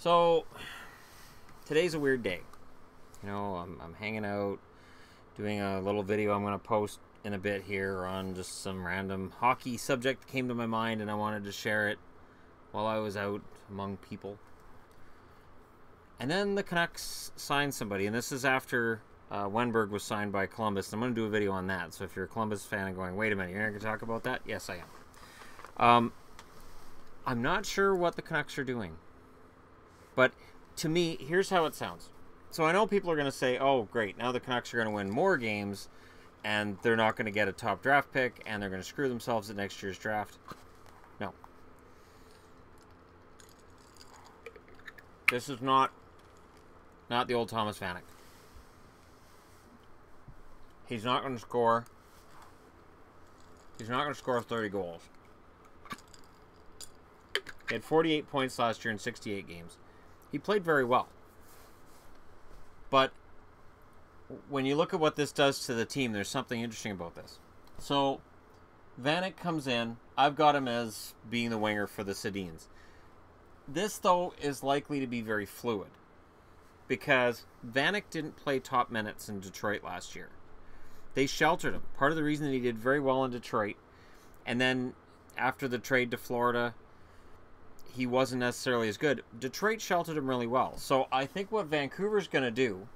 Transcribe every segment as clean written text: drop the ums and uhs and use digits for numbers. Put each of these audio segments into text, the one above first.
So, today's a weird day. You know, I'm hanging out, doing a little video I'm going to post in a bit here on just some random hockey subject that came to my mind, and I wanted to share it while I was out among people. And then the Canucks signed somebody, and this is after Wenberg was signed by Columbus. I'm going to do a video on that, so if you're a Columbus fan and going, wait a minute, you're not going to talk about that? Yes, I am. I'm not sure what the Canucks are doing. But to me, here's how it sounds. So I know people are going to say, oh, great, now the Canucks are going to win more games, and they're not going to get a top draft pick, and they're going to screw themselves at next year's draft. No. This is not the old Thomas Vanek. He's not going to score. He's not going to score 30 goals. He had 48 points last year in 68 games. He played very well. But when you look at what this does to the team, there's something interesting about this. So, Vanek comes in. I've got him as being the winger for the Sedins. This, though, is likely to be very fluid. Because Vanek didn't play top minutes in Detroit last year. They sheltered him. Part of the reason that he did very well in Detroit, and then after the trade to Florida, he wasn't necessarily as good. Detroit sheltered him really well. So I think what Vancouver's going to do,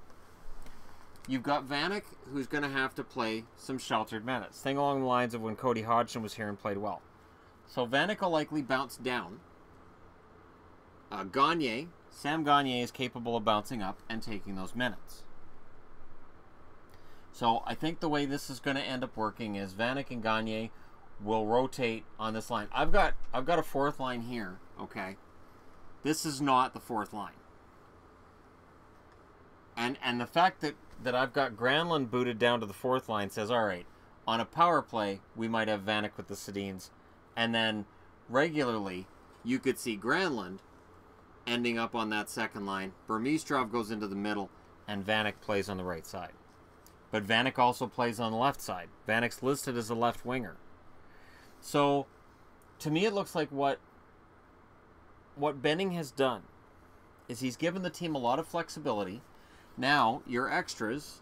you've got Vanek, who's going to have to play some sheltered minutes. Think along the lines of when Cody Hodgson was here and played well. So Vanek will likely bounce down. Sam Gagner is capable of bouncing up and taking those minutes. So I think the way this is going to end up working is Vanek and Gagner will rotate on this line. I've got a fourth line here, okay? This is not the fourth line. And the fact that I've got Granlund booted down to the fourth line says, all right, on a power play, we might have Vanek with the Sedins. And then regularly, you could see Granlund ending up on that second line. Burmistrov goes into the middle, and Vanek plays on the right side. But Vanek also plays on the left side. Vanek's listed as a left winger. So, to me, it looks like what Benning has done is he's given the team a lot of flexibility. Now, your extras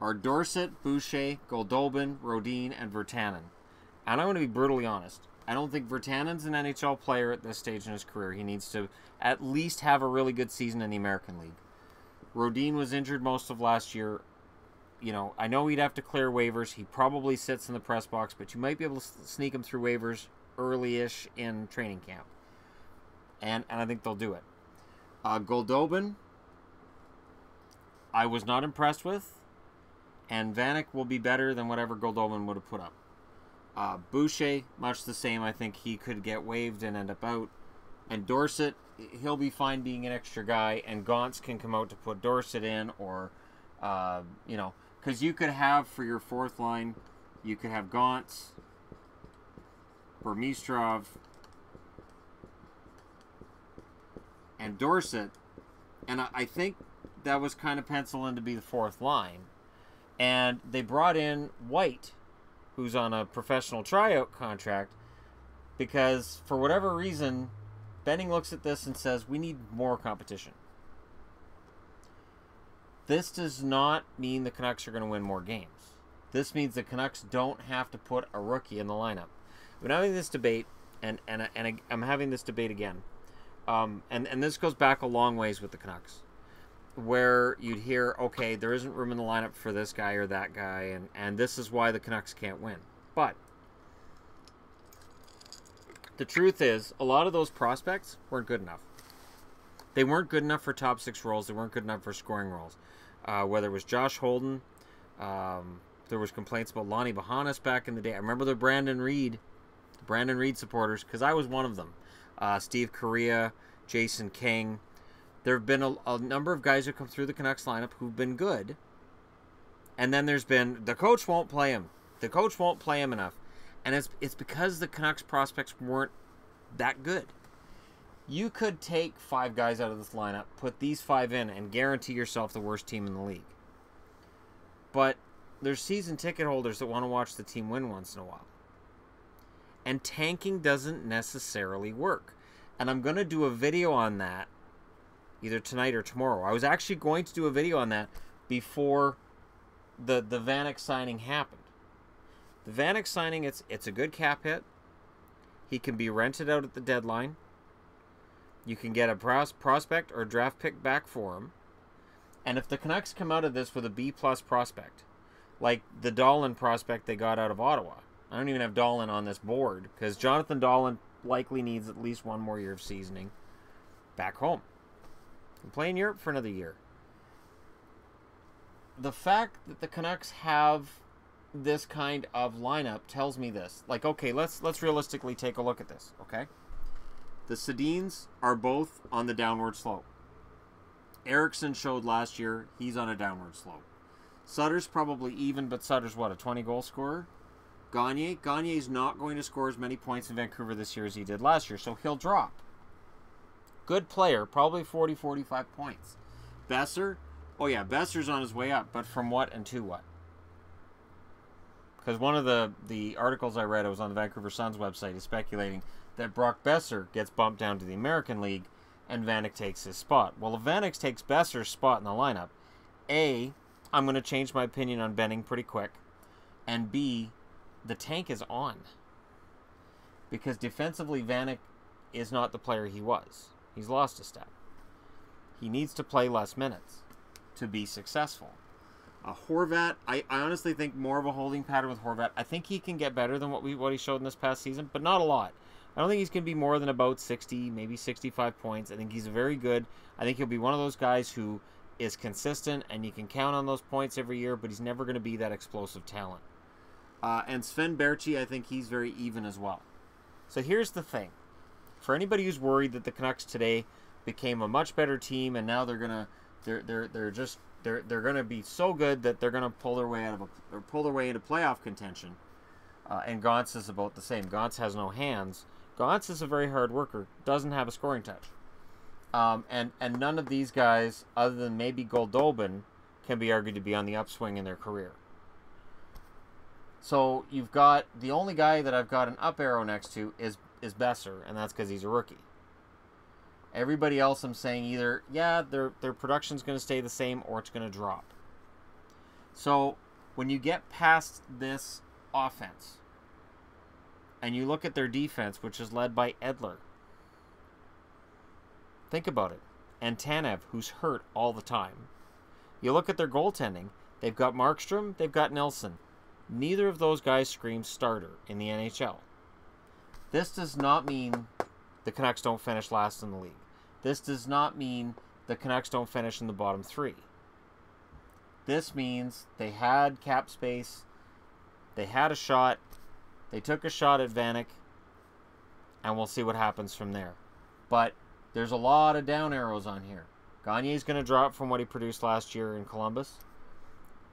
are Dorsett, Boucher, Goldobin, Rodin, and Virtanen. And I'm going to be brutally honest. I don't think Virtanen's an NHL player at this stage in his career. He needs to at least have a really good season in the American League. Rodin was injured most of last year. You know, I know he'd have to clear waivers. He probably sits in the press box, but you might be able to sneak him through waivers early-ish in training camp. And I think they'll do it. Goldobin, I was not impressed with. And Vanek will be better than whatever Goldobin would have put up. Boucher, much the same. I think he could get waived and end up out. And Dorsett, he'll be fine being an extra guy. And Gauntz can come out to put Dorsett in, or, you know, because you could have for your fourth line, you could have Gauntz, Burmistrov, and Dorsett. And I think that was kind of penciled in to be the fourth line. And they brought in White, who's on a professional tryout contract, because for whatever reason, Benning looks at this and says, we need more competition. This does not mean the Canucks are going to win more games. This means the Canucks don't have to put a rookie in the lineup. We're having this debate, and I'm having this debate again. And this goes back a long ways with the Canucks, where you'd hear, okay, there isn't room in the lineup for this guy or that guy, and this is why the Canucks can't win. But the truth is, a lot of those prospects weren't good enough. They weren't good enough for top six roles. They weren't good enough for scoring roles. Whether it was Josh Holden, there was complaints about Lonnie Bahanas back in the day. I remember the Brandon Reed supporters, because I was one of them. Steve Correa, Jason King. There have been a number of guys who come through the Canucks lineup who've been good. And then there's been, the coach won't play him. The coach won't play him enough. And it's because the Canucks prospects weren't that good. You could take 5 guys out of this lineup, put these 5 in, and guarantee yourself the worst team in the league. But there's season ticket holders that want to watch the team win once in a while. And tanking doesn't necessarily work. And I'm going to do a video on that either tonight or tomorrow. I was actually going to do a video on that before the Vanek signing happened. The Vanek signing, it's a good cap hit. He can be rented out at the deadline. You can get a prospect or draft pick back for him. And if the Canucks come out of this with a B-plus prospect, like the Dahlin prospect they got out of Ottawa. I don't even have Dahlin on this board because Jonathan Dahlin likely needs at least one more year of seasoning back home. Can play in Europe for another year. The fact that the Canucks have this kind of lineup tells me this. Like, okay, let's realistically take a look at this, okay? The Sedins are both on the downward slope. Eriksson showed last year he's on a downward slope. Sutter's probably even, but Sutter's what, a 20-goal scorer? Gagne's not going to score as many points in Vancouver this year as he did last year, so he'll drop. Good player, probably 40, 45 points. Besser, oh yeah, Besser's on his way up, but from what and to what? Because one of the articles I read, it was on the Vancouver Sun's website, is speculating that Brock Besser gets bumped down to the American League and Vanek takes his spot. Well, if Vanek takes Besser's spot in the lineup, A, I'm going to change my opinion on Benning pretty quick, and B, the tank is on. Because defensively, Vanek is not the player he was. He's lost a step. He needs to play less minutes to be successful. Horvat, I honestly think more of a holding pattern with Horvat. I think he can get better than what he showed in this past season, but not a lot. I don't think he's going to be more than about 60, maybe 65 points. I think he's very good. I think he'll be one of those guys who is consistent, and you can count on those points every year, but he's never going to be that explosive talent. And Sven Berchi, I think he's very even as well. So here's the thing. For anybody who's worried that the Canucks today became a much better team, and now they're gonna be so good that they're gonna pull their way into playoff contention. And Gauntz is about the same. Gauntz has no hands. Gauntz is a very hard worker. Doesn't have a scoring touch. And none of these guys, other than maybe Goldobin, can be argued to be on the upswing in their career. So you've got the only guy that I've got an up arrow next to is Besser, and that's because he's a rookie. Everybody else, I'm saying either their production's going to stay the same or it's going to drop. So when you get past this offense and you look at their defense, which is led by Edler, think about it. And Tanev, who's hurt all the time. You look at their goaltending. They've got Markstrom, they've got Nelson. Neither of those guys screams starter in the NHL. This does not mean the Canucks don't finish last in the league. This does not mean the Canucks don't finish in the bottom three. This means they had cap space. They had a shot. They took a shot at Vanek. And we'll see what happens from there. But there's a lot of down arrows on here. Gagne's going to drop from what he produced last year in Columbus.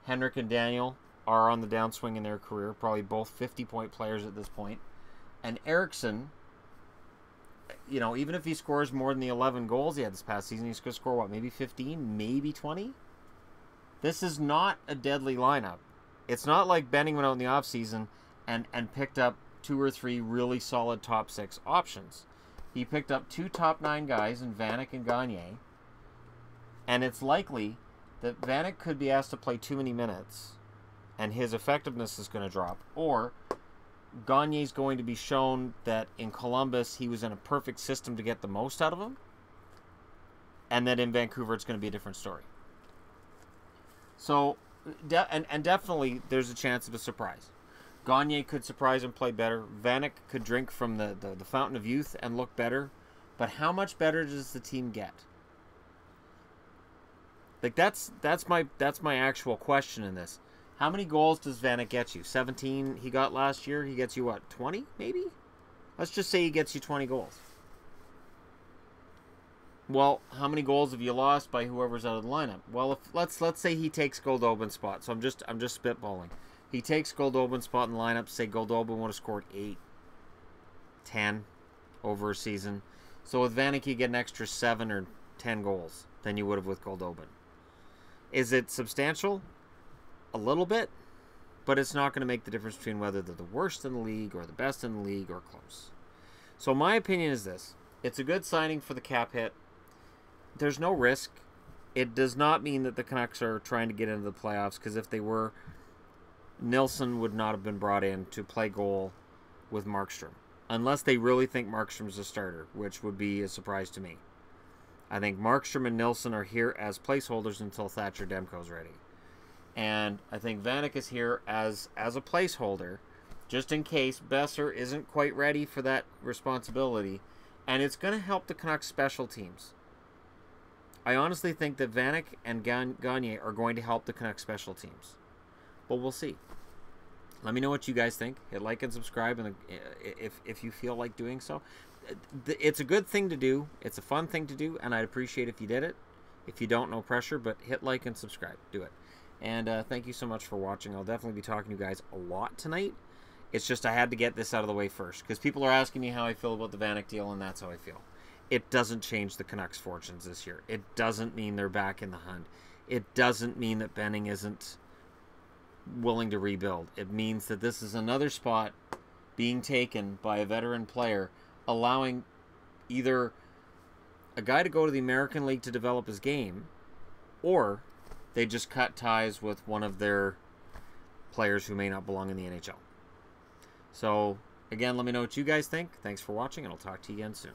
Henrik and Daniel are on the downswing in their career. Probably both 50-point players at this point. And Eriksson, even if he scores more than the 11 goals he had this past season, he's going to score, maybe 15, maybe 20? This is not a deadly lineup. It's not like Benning went out in the offseason and picked up 2 or 3 really solid top 6 options. He picked up 2 top 9 guys in Vanek and Gagne, and it's likely that Vanek could be asked to play too many minutes, and his effectiveness is going to drop, or Gagne's going to be shown that in Columbus he was in a perfect system to get the most out of him, and that in Vancouver it's going to be a different story. So, and definitely there's a chance of a surprise. Gagne could surprise and play better. Vanek could drink from the fountain of youth and look better. But how much better does the team get? Like that's my actual question in this. How many goals does Vanek get you? 17 he got last year. He gets you what, 20 maybe? Let's just say he gets you 20 goals. Well, how many goals have you lost by whoever's out of the lineup? Well, if let's say he takes Goldobin's spot. So I'm just spitballing. He takes Goldobin's spot in the lineup. Say Goldobin would have scored 8, 10 over a season. So with Vanek, you get an extra 7 or 10 goals than you would have with Goldobin. Is it substantial? A little bit, but it's not going to make the difference between whether they're the worst in the league or the best in the league or close. So my opinion is this, It's a good signing for the cap hit. There's no risk. It does not mean that the Canucks are trying to get into the playoffs, because if they were, Nilsson would not have been brought in to play goal with Markstrom. Unless they really think Markstrom's a starter, which would be a surprise to me. I think Markstrom and Nilsson are here as placeholders until Thatcher Demko's ready. And I think Vanek is here as a placeholder, just in case Besser isn't quite ready for that responsibility. And it's going to help the Canucks special teams. I honestly think that Vanek and Gagne are going to help the Canucks special teams. But we'll see. Let me know what you guys think. Hit like and subscribe if you feel like doing so. It's a good thing to do. It's a fun thing to do, and I'd appreciate if you did it. If you don't, no pressure, but hit like and subscribe. Do it. And thank you so much for watching. I'll definitely be talking to you guys a lot tonight. It's just I had to get this out of the way first, because people are asking me how I feel about the Vanek deal, and that's how I feel. It doesn't change the Canucks' fortunes this year. It doesn't mean they're back in the hunt. It doesn't mean that Benning isn't willing to rebuild. It means that this is another spot being taken by a veteran player, allowing either a guy to go to the American League to develop his game, or they just cut ties with one of their players who may not belong in the NHL. So, again, let me know what you guys think. Thanks for watching, and I'll talk to you again soon.